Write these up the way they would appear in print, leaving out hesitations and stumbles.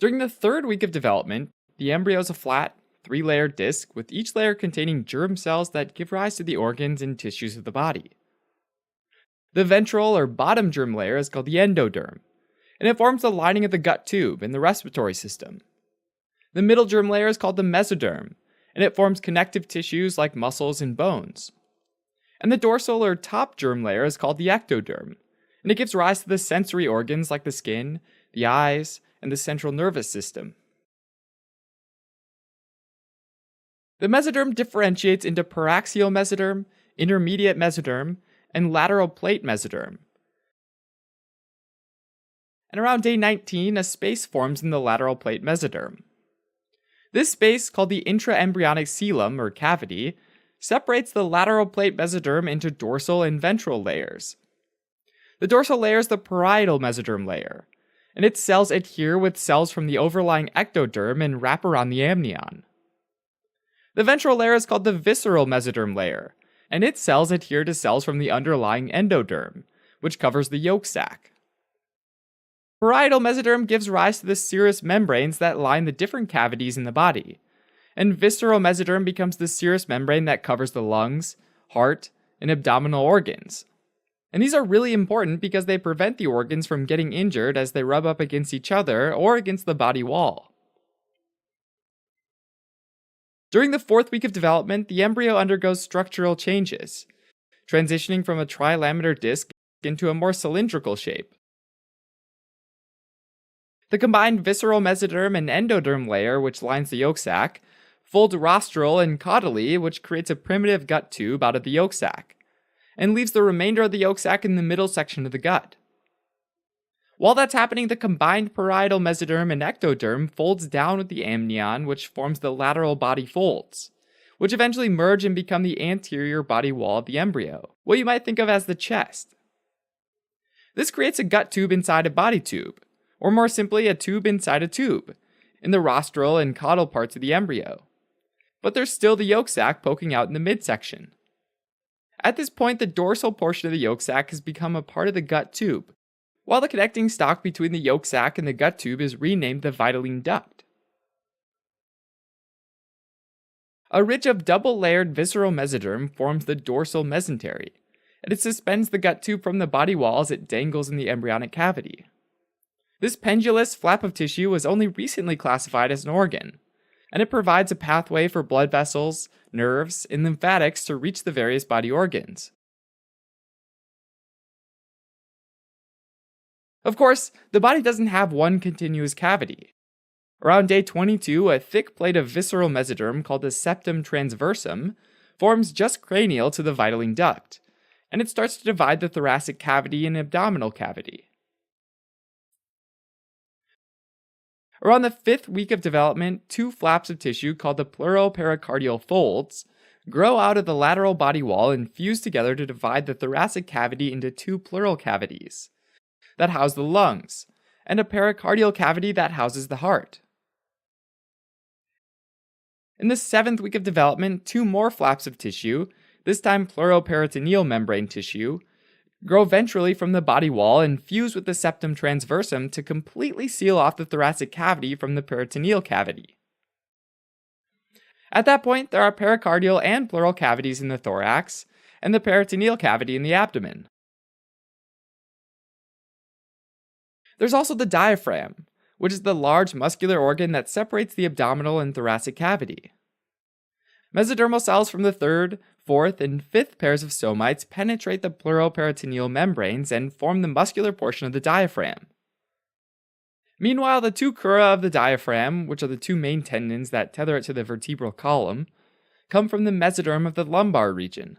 During the third week of development, the embryo is a flat, three-layer disc with each layer containing germ cells that give rise to the organs and tissues of the body. The ventral or bottom germ layer is called the endoderm, and it forms the lining of the gut tube and the respiratory system. The middle germ layer is called the mesoderm, and it forms connective tissues like muscles and bones. And the dorsal or top germ layer is called the ectoderm, and it gives rise to the sensory organs like the skin, the eyes, and the central nervous system. The mesoderm differentiates into paraxial mesoderm, intermediate mesoderm, and lateral plate mesoderm. And around day 19, a space forms in the lateral plate mesoderm. This space, called the intraembryonic coelom or cavity, separates the lateral plate mesoderm into dorsal and ventral layers. The dorsal layer is the parietal mesoderm layer, and its cells adhere with cells from the overlying ectoderm and wrap around the amnion. The ventral layer is called the visceral mesoderm layer, and its cells adhere to cells from the underlying endoderm, which covers the yolk sac. Parietal mesoderm gives rise to the serous membranes that line the different cavities in the body, and visceral mesoderm becomes the serous membrane that covers the lungs, heart, and abdominal organs. And these are really important because they prevent the organs from getting injured as they rub up against each other or against the body wall. During the fourth week of development, the embryo undergoes structural changes, transitioning from a trilaminar disc into a more cylindrical shape. The combined visceral mesoderm and endoderm layer, which lines the yolk sac, fold rostral and caudally, which creates a primitive gut tube out of the yolk sac, and leaves the remainder of the yolk sac in the middle section of the gut. While that's happening, the combined parietal mesoderm and ectoderm folds down with the amnion, which forms the lateral body folds, which eventually merge and become the anterior body wall of the embryo, what you might think of as the chest. This creates a gut tube inside a body tube, or more simply, a tube inside a tube, in the rostral and caudal parts of the embryo. But there's still the yolk sac poking out in the midsection. At this point, the dorsal portion of the yolk sac has become a part of the gut tube, while the connecting stalk between the yolk sac and the gut tube is renamed the vitelline duct. A ridge of double-layered visceral mesoderm forms the dorsal mesentery, and it suspends the gut tube from the body wall as it dangles in the embryonic cavity. This pendulous flap of tissue was only recently classified as an organ, and it provides a pathway for blood vessels, nerves, and lymphatics to reach the various body organs. Of course, the body doesn't have one continuous cavity. Around day 22, a thick plate of visceral mesoderm called the septum transversum forms just cranial to the vitelline duct, and it starts to divide the thoracic cavity and abdominal cavity. Around the fifth week of development, two flaps of tissue called the pleuropericardial folds grow out of the lateral body wall and fuse together to divide the thoracic cavity into two pleural cavities that house the lungs, and a pericardial cavity that houses the heart. In the seventh week of development, two more flaps of tissue, this time pleuroperitoneal membrane tissue, grow ventrally from the body wall and fuse with the septum transversum to completely seal off the thoracic cavity from the peritoneal cavity. At that point, there are pericardial and pleural cavities in the thorax, and the peritoneal cavity in the abdomen. There's also the diaphragm, which is the large muscular organ that separates the abdominal and thoracic cavity. Mesodermal cells from the third, fourth, and fifth pairs of somites penetrate the pleuroperitoneal membranes and form the muscular portion of the diaphragm. Meanwhile, the two crura of the diaphragm, which are the two main tendons that tether it to the vertebral column, come from the mesoderm of the lumbar region.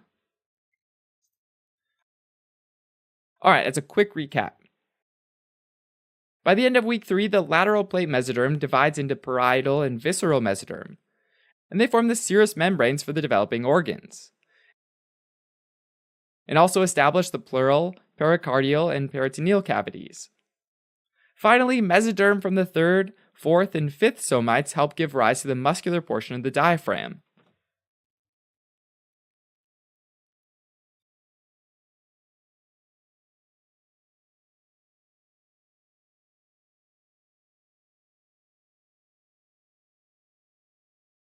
Alright, as a quick recap. By the end of week 3, the lateral plate mesoderm divides into parietal and visceral mesoderm, and they form the serous membranes for the developing organs, and also establish the pleural, pericardial, and peritoneal cavities. Finally, mesoderm from the third, fourth, and fifth somites help give rise to the muscular portion of the diaphragm,